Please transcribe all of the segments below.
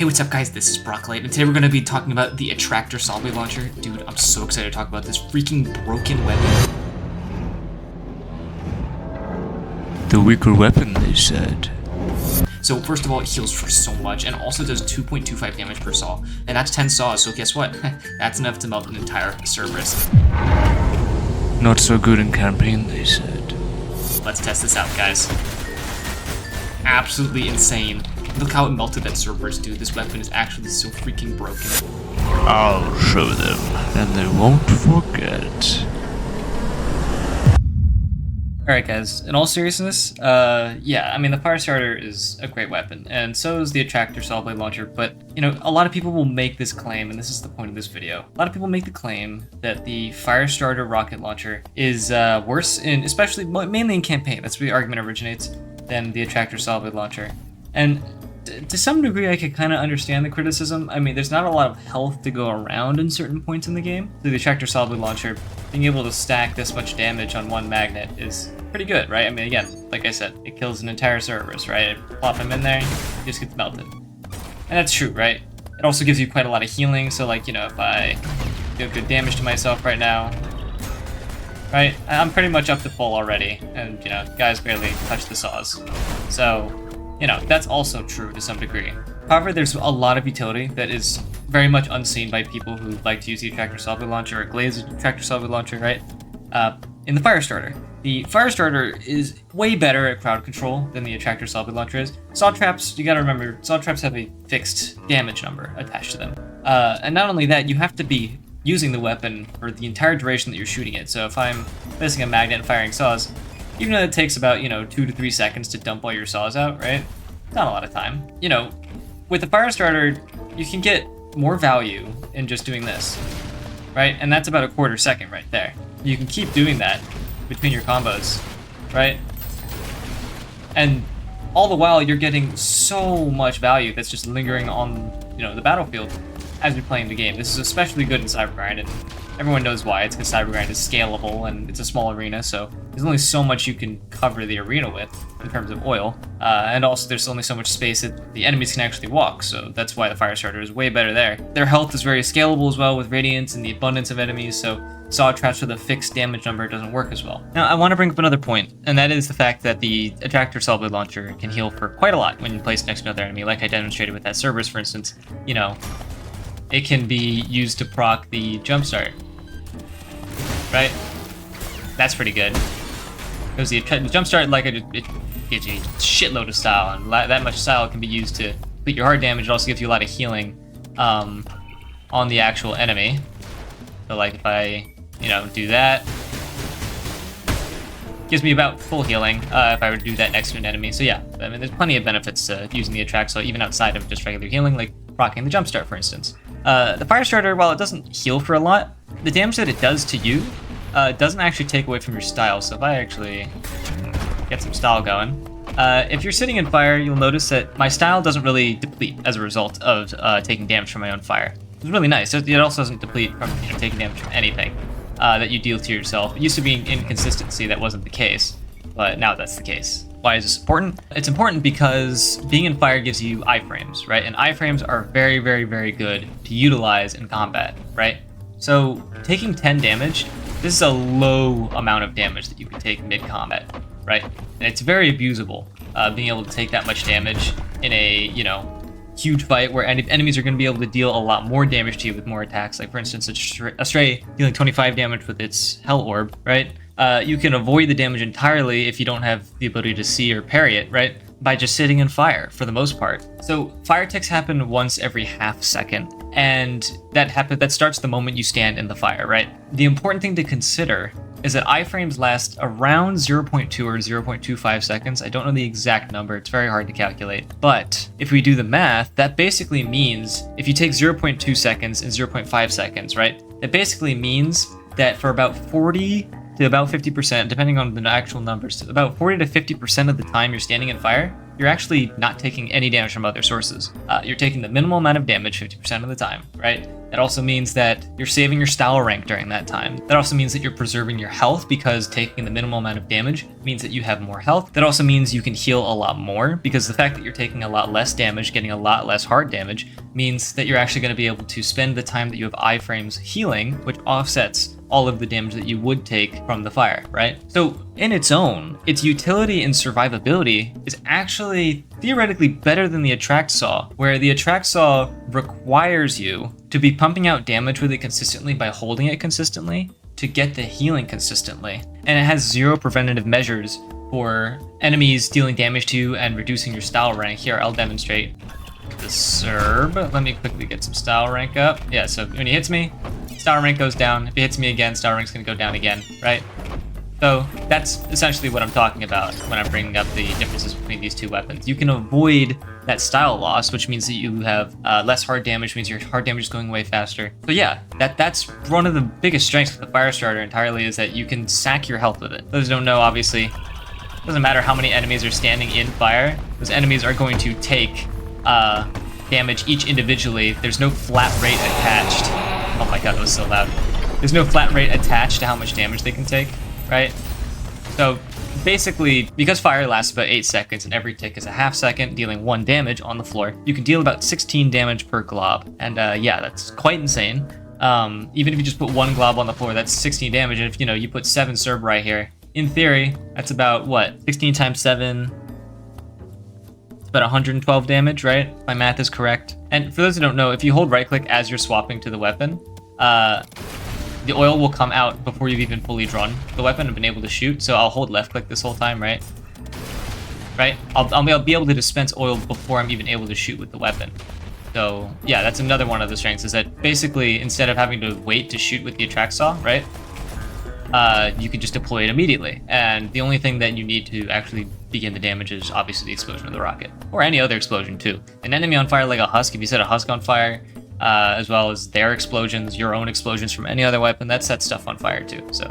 Hey, what's up guys, this is Broccolight, and today we're going to be talking about the ATTRACTSAW launcher. Dude, I'm so excited to talk about this freaking broken weapon. The weaker weapon, they said. So first of all, it heals for so much, and also does 2.25 damage per saw. And that's 10 saws, so guess what? That's enough to melt an entire Cerberus. Not so good in campaign, they said. Let's test this out, guys. Absolutely insane. Look how it melted that Cerberus, dude. This weapon is actually so freaking broken. I'll show them, and they won't forget. Alright guys, in all seriousness, yeah, I mean the Firestarter is a great weapon, and so is the ATTRACTSAW blade launcher, but, you know, a lot of people will make this claim, and this is the point of this video. A lot of people make the claim that the Firestarter rocket launcher is worse in, especially, mainly in campaign, that's where the argument originates, than the ATTRACTSAW blade launcher. And to some degree, I could kind of understand the criticism. I mean, there's not a lot of health to go around in certain points in the game. So the ATTRACTSAW blade launcher, being able to stack this much damage on one magnet is pretty good, right? I mean, again, like I said, it kills an entire Cerberus, right? Plop him in there, he just gets melted. And that's true, right? It also gives you quite a lot of healing, so like, you know, if I do good damage to myself right now, right? I'm pretty much up to full already, and, you know, guys barely touch the saws. So, you know, that's also true to some degree. However, there's a lot of utility that is very much unseen by people who like to use the ATTRACTSAW blade launcher or glaze the ATTRACTSAW blade launcher, right? In the Firestarter. The Firestarter is way better at crowd control than the ATTRACTSAW blade launcher is. Saw traps, you gotta remember, saw traps have a fixed damage number attached to them. And not only that, you have to be using the weapon for the entire duration that you're shooting it. So if I'm placing a magnet and firing saws, even though it takes about, you know, 2 to 3 seconds to dump all your saws out, right? Not a lot of time. You know, with the Firestarter, you can get more value in just doing this, right? And that's about a quarter second right there. You can keep doing that between your combos, right? And all the while, you're getting so much value that's just lingering on, you know, the battlefield as you're playing the game. This is especially good in Cybergrind, and everyone knows why. It's because Cybergrind is scalable, and it's a small arena, so there's only so much you can cover the arena with in terms of oil. And also, there's only so much space that the enemies can actually walk, so that's why the Firestarter is way better there. Their health is very scalable as well with Radiance and the abundance of enemies, so saw traps with a fixed damage number doesn't work as well. Now, I want to bring up another point, and that is the fact that the ATTRACTSAW blade launcher can heal for quite a lot when placed next to another enemy, like I demonstrated with that Cerberus, for instance. You know, it can be used to proc the jumpstart, right? That's pretty good. Because the jumpstart, like it gives you a shitload of style, and that much style can be used to complete your hard damage. It also gives you a lot of healing on the actual enemy. So like if I, you know, do that, gives me about full healing if I were to do that next to an enemy. So yeah, I mean, there's plenty of benefits to using the ATTRACTSAW even outside of just regular healing, like rocking the jumpstart, for instance. The Firestarter, while it doesn't heal for a lot, the damage that it does to you doesn't actually take away from your style. So if I actually get some style going, if you're sitting in fire, you'll notice that my style doesn't really deplete as a result of taking damage from my own fire. It's really nice. It also doesn't deplete from, you know, taking damage from anything that you deal to yourself. It used to be an inconsistency that wasn't the case, but now that's the case. Why is this important? It's important because being in fire gives you iframes, right? And iframes are very, very, very good to utilize in combat, right? So taking 10 damage, this is a low amount of damage that you can take mid-combat, right? And it's very abusable, being able to take that much damage in a, you know, huge fight where enemies are going to be able to deal a lot more damage to you with more attacks. Like, for instance, a Stray dealing 25 damage with its Hell Orb, right? You can avoid the damage entirely if you don't have the ability to see or parry it, right? By just sitting in fire, for the most part. So fire ticks happen once every half second, and that starts the moment you stand in the fire, right? The important thing to consider is that iframes last around 0.2 or 0.25 seconds. I don't know the exact number, it's very hard to calculate. But if we do the math, that basically means if you take 0.2 seconds and 0.5 seconds, right? That basically means that for about 40 to about 50%, depending on the actual numbers, about 40 to 50% of the time you're standing in fire, you're actually not taking any damage from other sources. You're taking the minimal amount of damage 50% of the time, right? That also means that you're saving your style rank during that time. That also means that you're preserving your health, because taking the minimal amount of damage means that you have more health. That also means you can heal a lot more, because the fact that you're taking a lot less damage, getting a lot less hard damage, means that you're actually going to be able to spend the time that you have iframes healing, which offsets all of the damage that you would take from the fire, right? So in its own, its utility and survivability is actually theoretically better than the ATTRACTSAW, where the ATTRACTSAW requires you to be pumping out damage with it consistently by holding it consistently to get the healing consistently. And it has 0 preventative measures for enemies dealing damage to you and reducing your style rank. Here, I'll demonstrate the Serb. Let me quickly get some style rank up. Yeah, so when he hits me, style rank goes down. If he hits me again, style rank's gonna go down again, right? So that's essentially what I'm talking about when I'm bringing up the differences between these two weapons. You can avoid that style loss, which means that you have less hard damage, means your hard damage is going away faster. So yeah, that's one of the biggest strengths of the Firestarter entirely, is that you can sack your health with it. Those who don't know, obviously, it doesn't matter how many enemies are standing in fire. Those enemies are going to take damage each individually. There's no flat rate attached. Oh my god, that was so loud. There's no flat rate attached to how much damage they can take, right? So basically, because fire lasts about 8 seconds and every tick is a half second, dealing 1 damage on the floor, you can deal about 16 damage per glob. And yeah, that's quite insane. Even if you just put 1 glob on the floor, that's 16 damage. And if you put 7 Serb right here, in theory, that's about what? 16 times 7. About 112 damage, right? If my math is correct. And for those who don't know, if you hold right click as you're swapping to the weapon, the oil will come out before you've even fully drawn the weapon and been able to shoot. So I'll hold left click this whole time, right? Right? I'll be able to dispense oil before I'm even able to shoot with the weapon. So yeah, that's another one of the strengths, is that basically instead of having to wait to shoot with the ATTRACTSAW, right? You can just deploy it immediately. And the only thing that you need to actually begin the damage is obviously the explosion of the rocket, or any other explosion too. An enemy on fire like a husk, if you set a husk on fire, as well as their explosions, your own explosions from any other weapon, that sets stuff on fire too. So,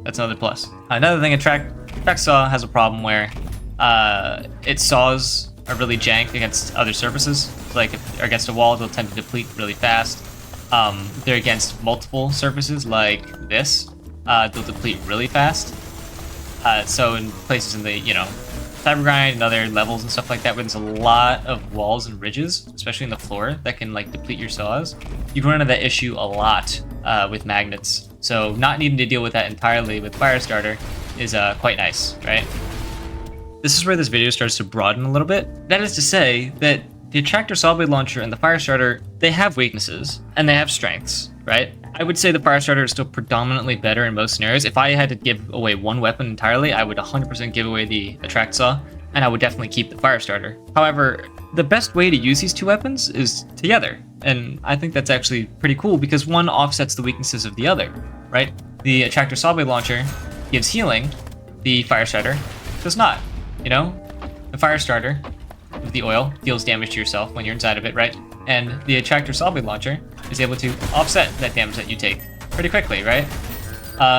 that's another plus. Another thing, ATTRACTSAW has a problem where its saws are really jank against other surfaces. Like if they're against a wall, they'll tend to deplete really fast. If they're against multiple surfaces like this, they'll deplete really fast. So in places in the, Cybergrind and other levels and stuff like that, where there's a lot of walls and ridges, especially in the floor, that can like deplete your saws, you can run into that issue a lot with magnets. So not needing to deal with that entirely with Firestarter is quite nice, right? This is where this video starts to broaden a little bit. That is to say that the Attractor Saw Blade Launcher and the Firestarter, they have weaknesses and they have strengths, right? I would say the Firestarter is still predominantly better in most scenarios. If I had to give away one weapon entirely, I would 100% give away the ATTRACTSAW, and I would definitely keep the Firestarter. However, the best way to use these two weapons is together, and I think that's actually pretty cool because one offsets the weaknesses of the other, right? The Attractor Saw Blade Launcher gives healing, the Firestarter does not, The Firestarter with the oil deals damage to yourself when you're inside of it, right? And the Attractor Saw Blade Launcher is able to offset that damage that you take pretty quickly, right?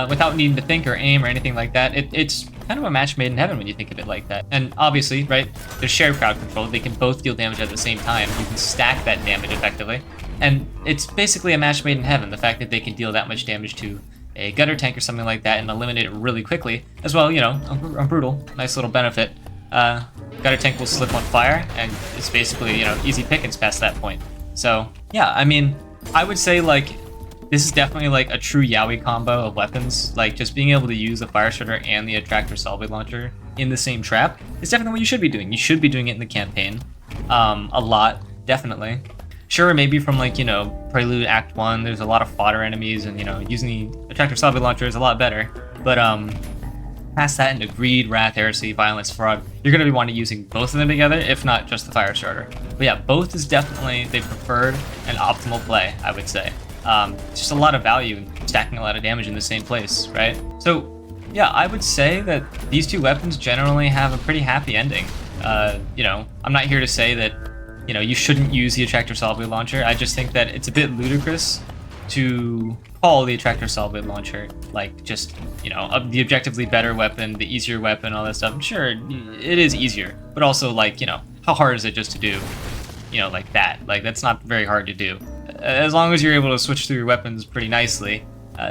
Without needing to think or aim or anything like that. It's kind of a match made in heaven when you think of it like that. And obviously, right, there's shared crowd control. They can both deal damage at the same time. You can stack that damage effectively. And it's basically a match made in heaven, the fact that they can deal that much damage to a gutter tank or something like that and eliminate it really quickly. As well, on Brutal, nice little benefit. Gutter tank will slip on fire, and it's basically, easy pickings past that point. So, yeah, I mean, I would say, this is definitely, a true Yaoi combo of weapons. Just being able to use the Firestarter and the Attractor Saw Blade Launcher in the same trap is definitely what you should be doing. You should be doing it in the campaign. A lot, definitely. Sure, maybe from, Prelude Act 1, there's a lot of fodder enemies, and, using the Attractor Saw Blade Launcher is a lot better. But, past that into Greed, Wrath, Heresy, Violence, Fraud, you're going to be wanting using both of them together, if not just the Firestarter. But yeah, both is definitely the preferred and optimal play, I would say. Just a lot of value in stacking a lot of damage in the same place, right? So yeah, I would say that these two weapons generally have a pretty happy ending. I'm not here to say that, you shouldn't use the Attractor Saw Blade Launcher. I just think that it's a bit ludicrous to call the Attractor Saw Blade Launcher the objectively better weapon, the easier weapon, all that stuff. Sure, it is easier, but but also, like, you know, how hard is it just to do, you know, like that? Like, that's not very hard to do. As long as you're able to switch through your weapons pretty nicely,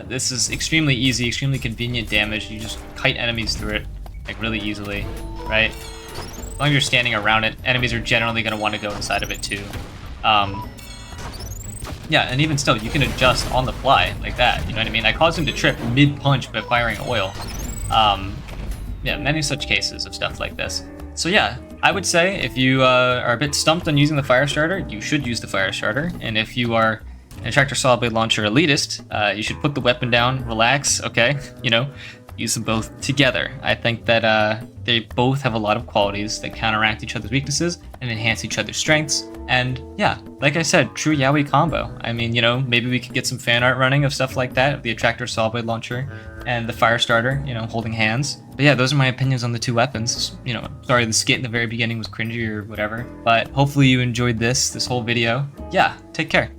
this is extremely easy, extremely convenient damage. You just kite enemies through it, like, really easily, right? As long as you're standing around it, enemies are generally going to want to go inside of it too. Yeah, and even still, you can adjust on the fly, like that, you know what I mean? I caused him to trip mid-punch by firing oil. Yeah, many such cases of stuff like this. So yeah, I would say if you are a bit stumped on using the Firestarter, you should use the Firestarter. And if you are an Attractor Solid Blade Launcher elitist, you should put the weapon down, relax, okay? You know, use them both together. I think that they both have a lot of qualities that counteract each other's weaknesses and enhance each other's strengths. And yeah, like I said, true Yaoi combo. I mean, you know, maybe we could get some fan art running of stuff like that, of the Attractor Solid Blade Launcher and the Firestarter, you know, holding hands. But yeah, those are my opinions on the two weapons. You know, sorry the skit in the very beginning was cringy or whatever, but hopefully you enjoyed this whole video. Yeah, take care.